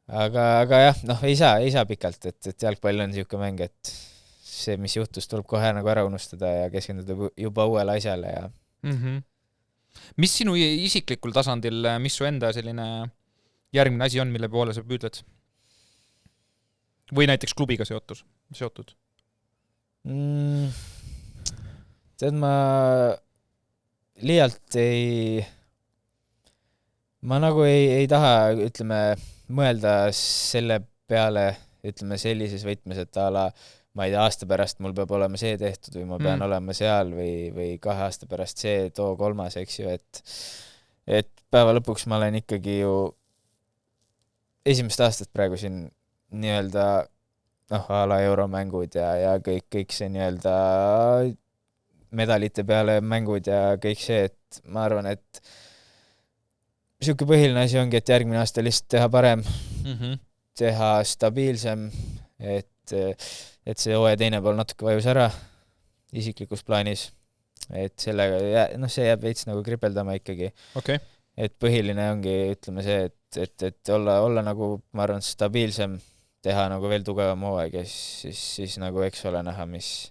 Aga jah, ei saa pikalt, et jalgpall on siuke mäng, et see, mis juhtus, tuleb kohe nagu ära unustada ja keskenduda juba uuele asjale ja Mis sinu isiklikul tasandil, mis su enda selline järgmine asi on, mille poole sa püüdled? Või näiteks klubiga seotud? Tead, ma liialt ma nagu ei taha, ütleme, mõelda selle peale, ütleme, sellises võtmes, et ma ei tea, aasta pärast mul peab olema see tehtud või ma pean olema seal või 2 aasta pärast see, too 3, eks ju, et päeva lõpuks ma olen ikkagi ju esimest aastat praegu siin nii-öelda a la euromängud ja kõik see nii-öelda medalite peale mängud ja kõik see, et ma arvan, et siuke põhiline asi ongi, et järgmine aasta lihtsalt teha parem, teha stabiilsem, et see hooaja teine pool natuke vajus ära isiklikus plaanis, et sellega, see jääb veits nagu kripeldama ikkagi. Okay. Et põhiline ongi, ütleme see, et olla nagu, ma arvan, stabiilsem, teha nagu veel tugevam hooaeg ja siis nagu eks ole näha, mis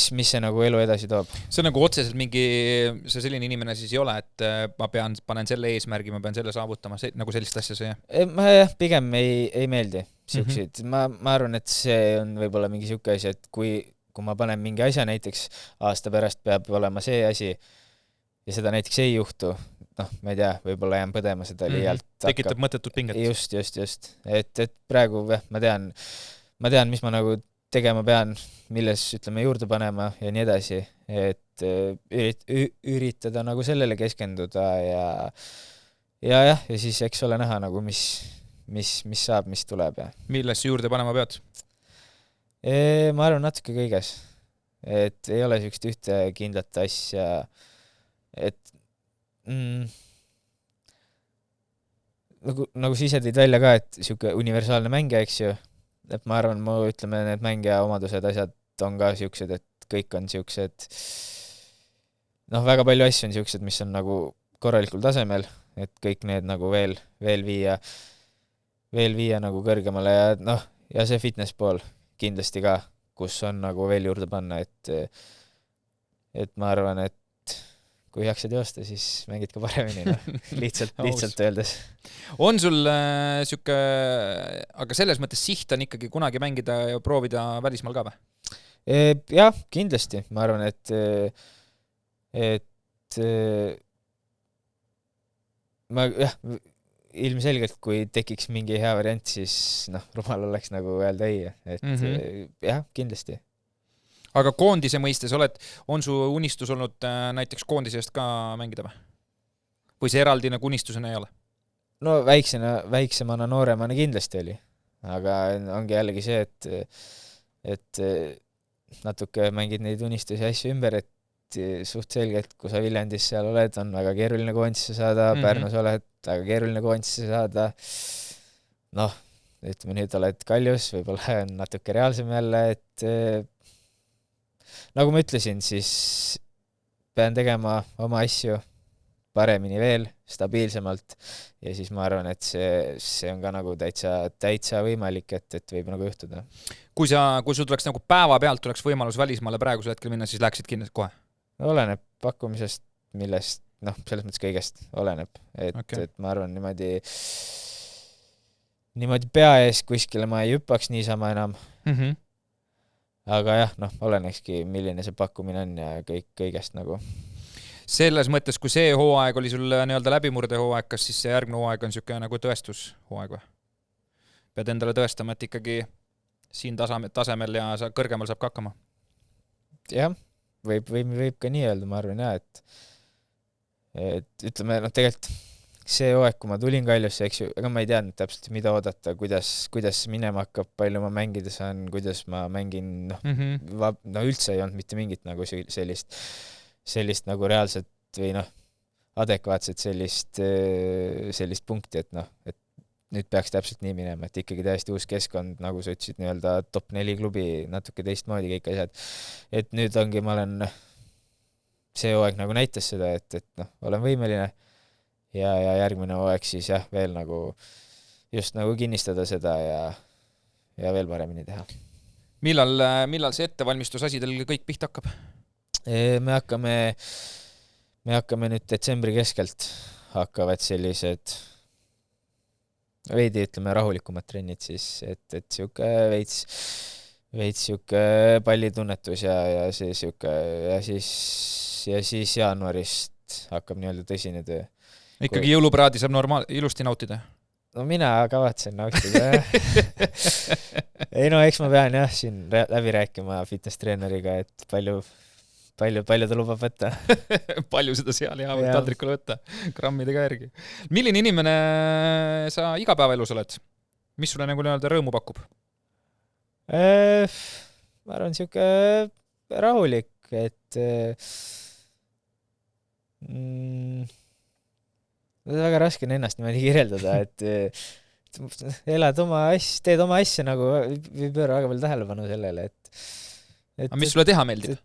see nagu elu edasi toob. See on nagu otseselt see selline inimene siis ei ole, et ma panen selle eesmärgi, ma pean selle saavutama, nagu sellist asja see? Ma pigem ei meeldi siukseid. Ma arvan, et see on võib-olla mingi siuke asi, et kui ma panen mingi asja, näiteks aasta pärast peab olema see asi ja seda näiteks ei juhtu, ma ei tea, võib-olla jään põdema seda liialt. Tekitab mõttetut pinget. Just. Et praegu ma tean, mis ma nagu tegema pean, milles, ütleme, juurde panema ja nii edasi, et üritada nagu sellele keskenduda ja siis eks ole näha nagu, mis saab, mis tuleb. Ja. Milles juurde panema pead? Ma arvan natuke kõiges, et ei ole siukest ühte kindlat asja, et nagu sa ise tõid välja ka, et siuke universaalne mängija, eks ju, et ma arvan, ütleme, need mängija omadused, asjad on ka siuksed, et kõik on siuksed, väga palju asju on siuksed, mis on nagu korralikul tasemel, et kõik need nagu veel viia nagu kõrgemale ja see fitness pool kindlasti ka, kus on nagu veel juurde panna, et ma arvan, et kui jaksad joosta, siis mängid ka paremini, lihtsalt öeldes. On sul siuke, aga selles mõttes siht on ikkagi kunagi mängida ja proovida välismaal ka või? Jah, kindlasti. Ma arvan, et ma ilmselgelt, kui tekiks mingi hea variant, siis rumal oleks nagu öelda ei, et jah, kindlasti. Aga koondise mõistes on su unistus olnud näiteks koondise eest ka mängida või? Või see eraldi nagu unistusena ei ole? No väiksemana, nooremana kindlasti oli. Aga ongi jällegi see, et natuke mängid neid unistusi asju ümber, et suht selgelt, kui sa Viljandis seal oled, on väga keeruline koondisse saada, Pärnus oled, väga keeruline koondisse saada. Ütleme nüüd oled Kaljus, võib-olla natuke reaalsem jälle, et nagu ma ütlesin, siis pean tegema oma asju paremini veel, stabiilsemalt ja siis ma arvan, et see on ka nagu täitsa võimalik, et võib nagu juhtuda. Kui sul tuleks nagu päeva pealt tuleks võimalus välismaale praegusel hetkel minna, siis läheksid kindlasti kohe? Oleneb pakkumisest, millest, selles mõttes kõigest oleneb, et ma arvan niimoodi pea ees kuskile ma ei hüppaks niisama enam. Aga jah, olenekski, milline see pakkumine on ja kõigest nagu. Selles mõttes, kui see hooaeg oli sul nii-öelda läbimurde hooaeg, kas siis see järgmine hooaeg on niisugune nagu tõestushooaeg või? Pead endale tõestama, et ikkagi siin tasemel ja kõrgemal saab ka hakkama? Jah, võib ka nii öelda, ma arvan jah, et ütleme, tegelikult see hooaeg, kui ma tulin Kaljusse, eks ju, ega ma ei teadnud täpselt, mida oodata, kuidas minema hakkab, palju ma mängida saan, kuidas ma mängin, üldse ei olnud mitte mingit nagu sellist nagu reaalset või adekvaatset sellist punkti, et nüüd peaks täpselt nii minema, et ikkagi täiesti uus keskkond, nagu sa ütlesid, nii-öelda top 4 klubi, natuke teistmoodi kõik asjad. Et nüüd ongi, ma olen see hooaeg nagu näitas seda, et olen võimeline ja järgmine hooaeg siis jah, veel nagu just nagu kinnistada seda ja veel paremini teha. Millal see ettevalmistusasi teil kõik pihta hakkab? Me hakkame nüüd detsembri keskelt hakkavad sellised veidi, ütleme, rahulikumad trennid siis, et siuke veits siuke pallitunnetus ja siis jaanuarist hakkab nii-öelda tõsine töö. Ikkagi jõulupraadi saab ilusti nautida? No mina kavatsen nautida, jah. Ei eks ma pean jah siin läbi rääkima fitness treeneriga, et palju ta lubab võtta. Palju seda seal või taldrikule võtta, grammidega järgi. Milline inimene sa igapäevaelus oled? Mis sulle nagu nii-öelda rõõmu pakub? Ma arvan, siuke rahulik, et väga raske on ennast niimoodi kirjeldada, et elad oma asja, teed oma asja nagu, või pööra väga palju tähelepanu sellele, aga mis sulle teha meeldib?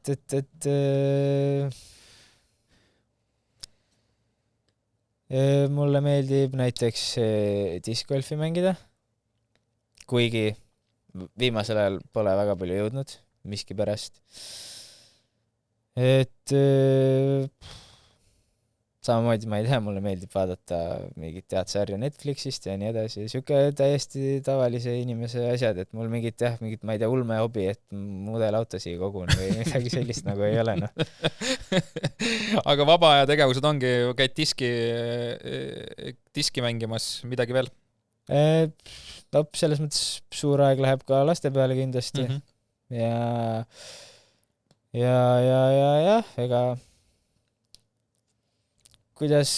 Mulle meeldib näiteks discgolfi mängida, kuigi viimasel ajal pole väga palju jõudnud, miski pärast. Et samamoodi, ma ei tea, mulle meeldib vaadata mingit teadsarja Netflixist ja nii edasi. Siuke täiesti tavalise inimese asjad, et mul mingit, ma ei tea, ulme hobi, et mudelautosi kogun või midagi sellist nagu ei ole. Aga vaba aja tegevused ongi, käid diski mängimas, midagi veel? Selles mõttes suur aeg läheb ka laste peale kindlasti. Ja ega kuidas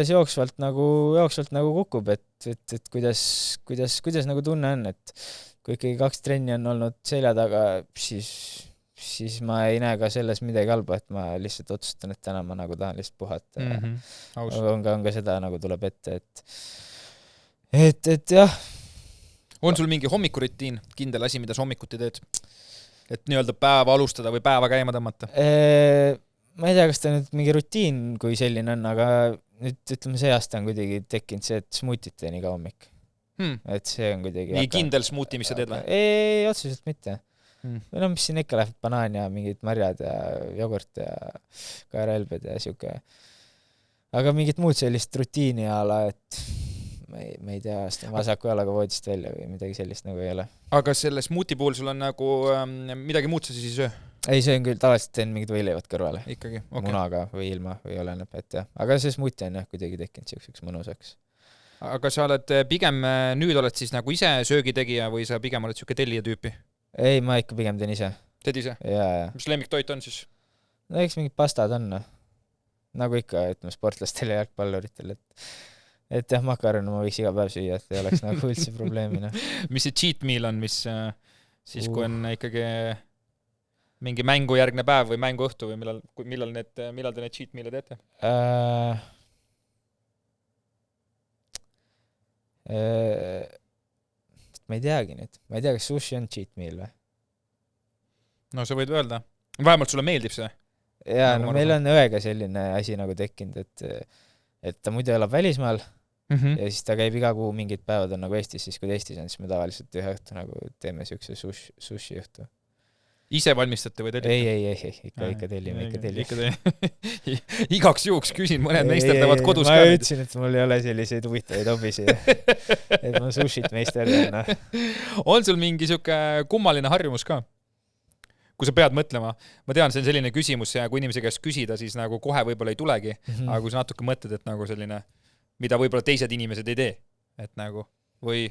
jooksvalt nagu kukub, et kuidas nagu tunne on, et kui ikkagi 2 trenni on olnud selja taga, siis ma ei näe ka selles midagi halba, et ma lihtsalt otsustan, et täna ma nagu tahan lihtsalt puhata. On ka seda nagu tuleb ette, et jah. On sul mingi hommikurutiin, kindel asi, mida sa hommikuti teed? Et nii-öelda päeva alustada või päeva käima tõmmata? Ma ei tea, kas ta nüüd mingi rutiin kui selline on, aga nüüd ütleme see aasta on kuidagi tekkinud see, et smuutit teen iga hommik. Et see on kuidagi... Nii kindel smuuti, mis sa teed või? Ei, otseselt mitte. Või mis siin ikka läheb, banaan ja mingid marjad ja jogurt ja kaeraelbed ja siuke. Aga mingit muud sellist rutiini ala, et ma ei tea, vasaku jalaga voodist välja või midagi sellist nagu ei ole. Aga selle smuuti puhul sul on nagu midagi muud sa siis söö? Ei, see on küll, tavaliselt teen mingid võileivad kõrvale. Ikkagi, Munaga või ilma või oleneb, et jah. Aga see smuuti on jah kuidagi tekkinud siukseks mõnusaks. aga sa oled pigem, nüüd oled siis nagu ise söögitegija või sa pigem oled siuke tellija tüüpi? ei, ma ikka pigem teen ise. Teed ise? Ja. Mis lemmiktoit on siis? No eks mingid pastad on, noh. Nagu ikka, ütleme, sportlastel ja jalgpalluritel, et jah, makarone ma võiks iga päev süüa, et ei oleks nagu üldse probleemi, noh. Mis see cheat meal on, mis siis kui on ikkagi mingi mängujärgne päev või mänguõhtu või millal te need cheat meal'e teete? Ma ei teagi nüüd. Ma ei tea, kas sushi on cheat meal või? No sa võid öelda. Vähemalt sulle meeldib see? Jaa, no meil on õega selline asi nagu tekkinud, et ta muidu elab välismaal ja siis ta käib iga kuu mingid päevad on nagu Eestis, siis kui ta Eestis on, siis me tavaliselt ühe õhtu nagu teeme siukse sushi õhtu. Ise valmistate või tellite? Ei, ikka tellime. Igaks juhuks küsin, mõned meisterdavad kodus ka. Ma ütlesin, et mul ei ole selliseid huvitavaid hobisi, et ma sushit meisterdan. On sul mingi siuke kummaline harjumus ka? Kui sa pead mõtlema, ma tean, see on selline küsimus ja kui inimese käest küsida, siis nagu kohe võib-olla ei tulegi, aga kui sa natuke mõtled, et nagu selline, mida võib-olla teised inimesed ei tee, et nagu, või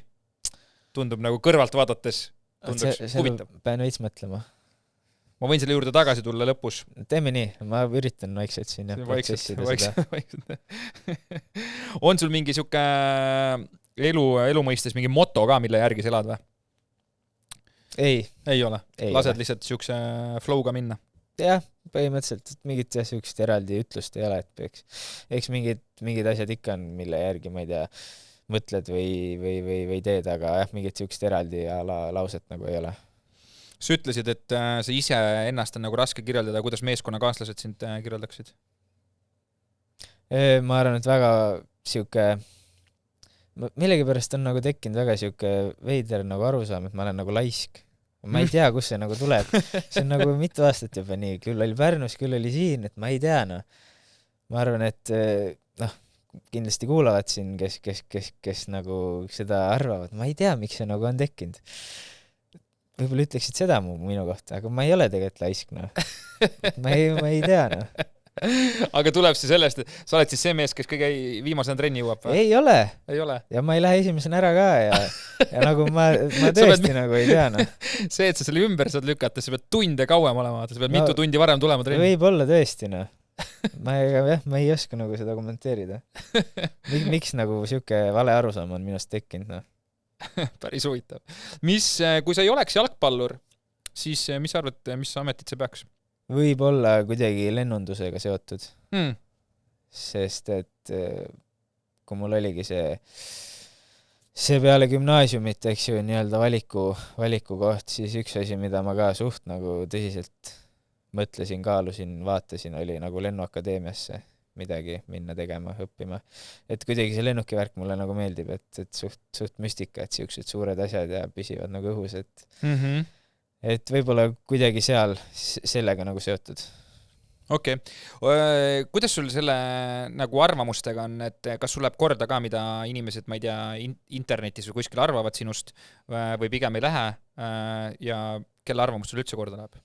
tundub nagu kõrvalt vaadates, tunduks huvitav. Pean veits mõtlema. Ma võin selle juurde tagasi tulla lõpus. Teeme nii, ma üritan vaikselt siin ja protsessida seda. On sul mingi siuke elu mõistes mingi moto ka, mille järgi sa elad või? Ei ole. Lased lihtsalt siukse flow'ga minna? Jah, põhimõtteliselt mingit siukest eraldi ütlust ei ole, et eks mingid asjad ikka on, mille järgi, ma ei tea, mõtled või teed, aga jah, mingit siukest eraldi lauset nagu ei ole. Sa ütlesid, et sa ise ennast on nagu raske kirjeldada, kuidas meeskonnakaaslased sind kirjeldaksid? Ma arvan, et väga siuke millegipärast on nagu tekkinud väga siuke veider nagu arusaam, et ma olen nagu laisk. Ma ei tea, kus see nagu tuleb. See on nagu mitu aastat juba nii. Küll oli Pärnus, küll oli siin, et ma ei tea, noh. Ma arvan, et kindlasti kuulavad siin, kes nagu seda arvavad. Ma ei tea, miks see nagu on tekkinud. Võib-olla ütleksid seda minu kohta, aga ma ei ole tegelikult laisk, noh. Ma ei tea, noh. Aga tuleb see sellest, et sa oled siis see mees, kes kõige viimasena trenni jõuab või? Ei ole. Ja ma ei lähe esimesena ära ka ja nagu ma tõesti nagu ei tea, noh. See, et sa selle ümber saad lükata, sa pead tunde kauem olema, sa pead mitu tundi varem tulema trenni. Võib-olla tõesti, noh. Ma ei oska nagu seda kommenteerida. Miks nagu siuke vale arusaam on minust tekkinud, noh. Päris huvitav. Kui sa ei oleks jalgpallur, siis mis arvad, mis ametit see peaks? Võib-olla kuidagi lennundusega seotud. Sest et kui mul oligi see peale gümnaasiumit, eks ju, nii-öelda valiku koht, siis üks asi, mida ma ka suht nagu tõsiselt mõtlesin, kaalusin, vaatasin, oli nagu lennuakadeemiasse midagi minna tegema, õppima. Et kuidagi see lennukivärk mulle nagu meeldib, et suht müstika, et siuksed suured asjad ja püsivad nagu õhus, et võib-olla kuidagi sellega nagu seotud. Okei. Kuidas sul selle nagu arvamustega on, et kas sul läheb korda ka, mida inimesed, ma ei tea, internetis või kuskil arvavad sinust või pigem ei lähe ja kelle arvamus sul üldse korda läheb?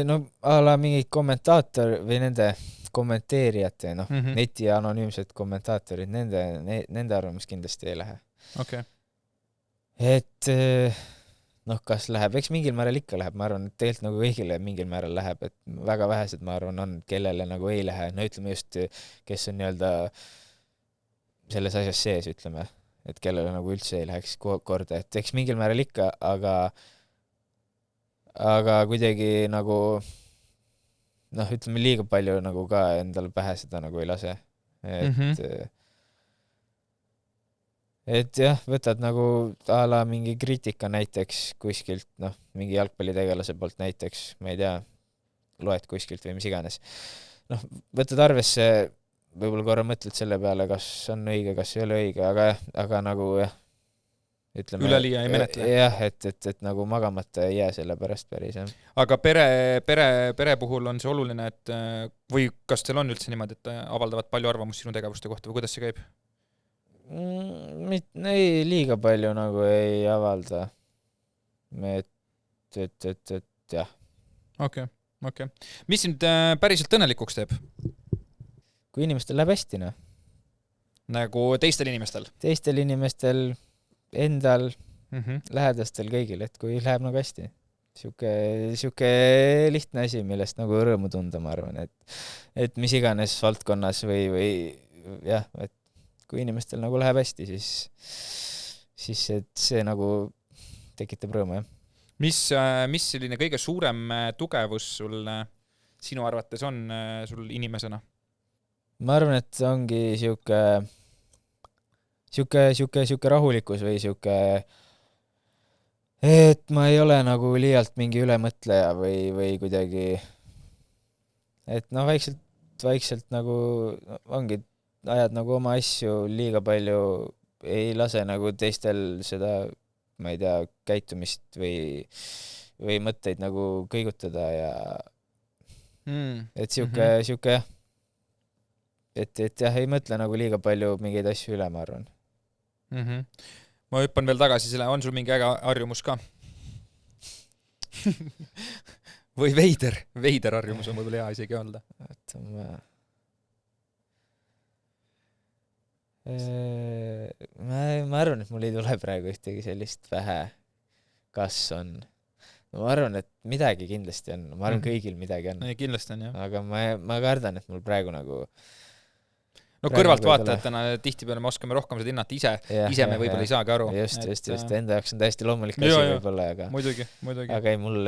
No ala mingid kommentaator või nende kommenteerijate, neti anonüümsed kommentaatorid, nende arvamus kindlasti ei lähe. Okei. Et kas läheb, eks mingil määral ikka läheb, ma arvan, et tegelikult nagu kõigile mingil määral läheb, et väga vähesed, ma arvan, on, kellele nagu ei lähe, no ütleme just, kes on nii-öelda selles asjas sees, ütleme, et kellele nagu üldse ei läheks korda, et eks mingil määral ikka, aga kuidagi nagu ütleme liiga palju nagu ka endale pähe seda nagu ei lase, et jah, võtad nagu ala mingi kriitika näiteks kuskilt, mingi jalgpallitegelase poolt näiteks, ma ei tea, loed kuskilt või mis iganes. Võtad arvesse, võib-olla korra mõtled selle peale, kas on õige, kas ei ole õige, aga nagu jah, ütleme... Üleliia ei menetle. Jah, et nagu magamata ei jää selle pärast päris, jah. Aga pere puhul on see oluline, et või kas teil on üldse niimoodi, et avaldavad palju arvamust sinu tegevuste kohta või kuidas see käib? Ei, liiga palju nagu ei avalda. Et jah. Okei. Mis sind päriselt õnnelikuks teeb? Kui inimestel läheb hästi, nagu teistel inimestel? Teistel inimestel, endal, Mm-hmm. lähedastel, kõigil, et kui läheb nagu hästi. Siuke lihtne asi, millest nagu rõõmu tunda, ma arvan, et mis iganes valdkonnas või jah, et kui inimestel nagu läheb hästi, siis see nagu tekitab rõõmu, jah. Mis selline kõige suurem tugevus sul sinu arvates on sul inimesena? Ma arvan, et ongi siuke rahulikkus või siuke, et ma ei ole nagu liialt mingi ülemõtleja või kuidagi, et noh, vaikselt nagu ongi, ajad nagu oma asju liiga palju, ei lase nagu teistel seda, ma ei tea, käitumist või mõtteid nagu kõigutada ja et siuke jah, et jah, ei mõtle nagu liiga palju mingeid asju üle, ma arvan. Ma hüppan veel tagasi selle, on sul mingi äge harjumus ka? Või veider harjumus on võib-olla hea isegi öelda. Ma arvan, et mul ei tule praegu ühtegi sellist vähe, kas on. Ma arvan, et midagi kindlasti on. Ma arvan, kõigil midagi on. Kindlasti on, jah. Aga ma kardan, et mul praegu nagu no kõrvalt vaatajatena tihtipeale me oskame rohkem seda hinnata ise me võib-olla ei saagi aru. Just. Enda jaoks on täiesti loomulik asi võib-olla, aga muidugi. Aga ei, mul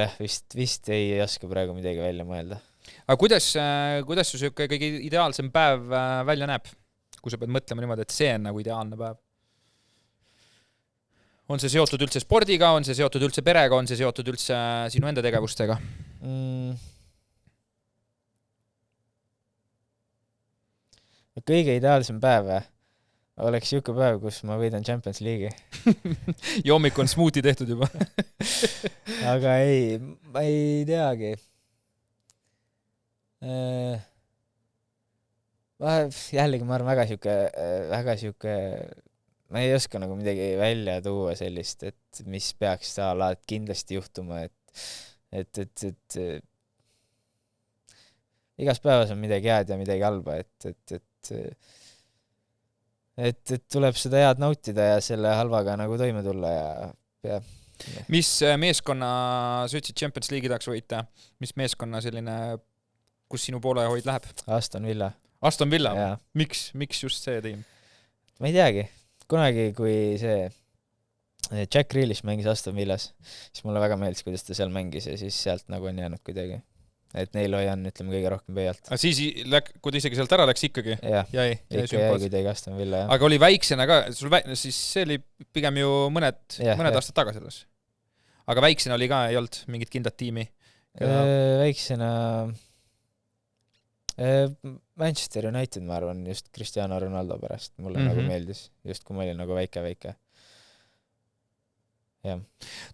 vist ei oska praegu midagi välja mõelda. Aga kuidas su siuke kõige ideaalsem päev välja näeb? Kui sa pead mõtlema niimoodi, et see on nagu ideaalne päev? On see seotud üldse spordiga, on see seotud üldse perega, on see seotud üldse sinu enda tegevustega? Kõige ideaalsem päev oleks siuke päev, kus ma võidan Champions League'i. Ja hommik on smuuti tehtud juba. Aga ei, ma ei teagi. Jällegi ma arvan väga siuke, ma ei oska nagu midagi välja tuua sellist, et mis peaks saada kindlasti juhtuma, et igas päevas on midagi head ja midagi halba, et tuleb seda head nautida ja selle halvaga nagu toime tulla ja. Mis meeskonna, sa ütlesid Champions League'i tahaks võita, mis meeskonna selline, kus sinu poolehoid läheb? Aston Villa. Aston Villa? Miks just see tiim? Ma ei teagi. Kunagi, kui see Jack Grealish mängis Aston Villas, siis mulle väga meeldis, kuidas ta seal mängis ja siis sealt nagu on jäänud kuidagi. Et neil hoian, ütleme, kõige rohkem pealt. Aga siis, kui ta isegi sealt ära läks ikkagi? Jäi kuidagi Aston Villa, jah. Aga oli väiksena ka, siis see oli pigem ju mõned aastad tagasi selles. Aga väiksena oli ka, ei olnud mingit kindlat tiimi? Väiksena Manchester United, ma arvan, just Cristiano Ronaldo pärast. Mulle nagu meeldis, just kui ma olin nagu väike. Ja.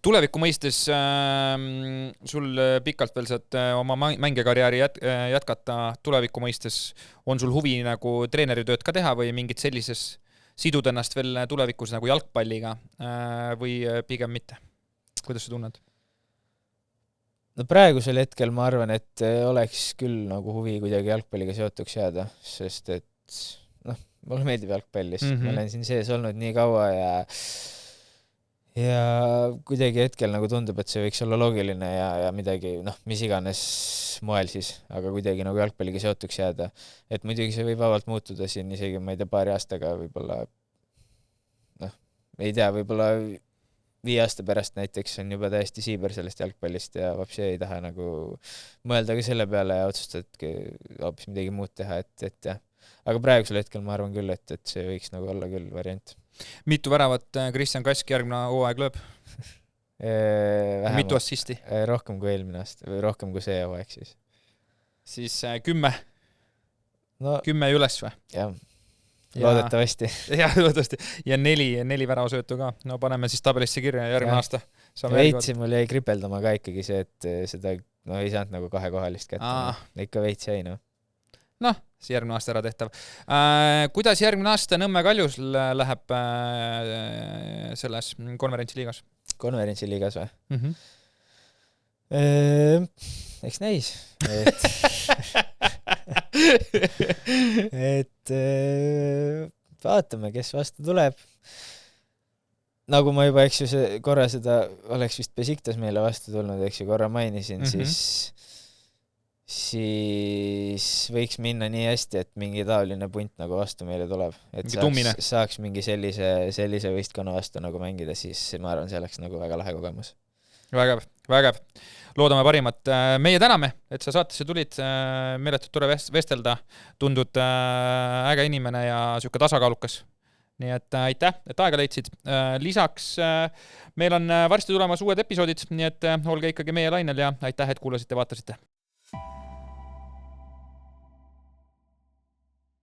Tuleviku mõistes sul pikalt veel saad oma mängekarjääri jätkata, tuleviku mõistes on sul huvi nagu treeneritööd ka teha või mingit sellises sidud ennast veel tulevikus nagu jalgpalliga või pigem mitte? Kuidas sa tunned? No praegusel hetkel ma arvan, et oleks küll nagu huvi kuidagi jalgpalliga seotuks jääda, sest et mulle meeldib jalgpallis. Ma olen siin sees olnud nii kaua ja kuidagi hetkel nagu tundub, et see võiks olla loogiline ja midagi, mis iganes moel siis, aga kuidagi nagu jalgpalliga seotuks jääda. Et muidugi see võib vabalt muutuda siin isegi, ma ei tea, paari aastaga võib-olla, ei tea, võib-olla 5 aasta pärast näiteks on juba täiesti siiber sellest jalgpallist ja vapsi ei taha nagu mõelda ka selle peale ja otsustadki hoopis midagi muud teha, et jah. Aga praegusel hetkel ma arvan küll, et see võiks nagu olla küll variant. Mitu väravat Kristjan Kask järgmine hooaeg lööb? Mitu assisti? Rohkem kui eelmine aasta või rohkem kui see hooaeg siis. Siis 10? 10 üles või? Jah, loodetavasti. Jah, loodetavasti. Ja 4 väravasöötu ka. No paneme siis tabelisse kirja järgmine aasta. Veitsi mul jäi kripeldama ka ikkagi see, et seda ei saanud nagu 2-kohalist kätte. Ikka veits jäi, see järgmine aasta ära tehtav. Kuidas järgmine aasta Nõmme Kaljus läheb selles konverentsiliigas? Konverentsiliigas või? Eks näis. vaatame, kes vastu tuleb. Nagu ma juba, eks ju, korra seda oleks vist Besiktas meile vastu tulnud, eks ju, korra mainisin, siis võiks minna nii hästi, et mingi taoline punt nagu vastu meile tuleb. Et saaks mingi sellise võistkonna vastu nagu mängida, siis ma arvan, see oleks nagu väga lahe kogemus. Vägev. Loodame parimat. Meie täname, et sa saatesse tulid. Meeletult tore vestelda. Tundud äge inimene ja siuke tasakaalukas. Nii et aitäh, et aega leidsid. Lisaks meil on varsti tulemas uued episoodid, nii et olge ikkagi meie lainel ja aitäh, et kuulasite ja vaatasite.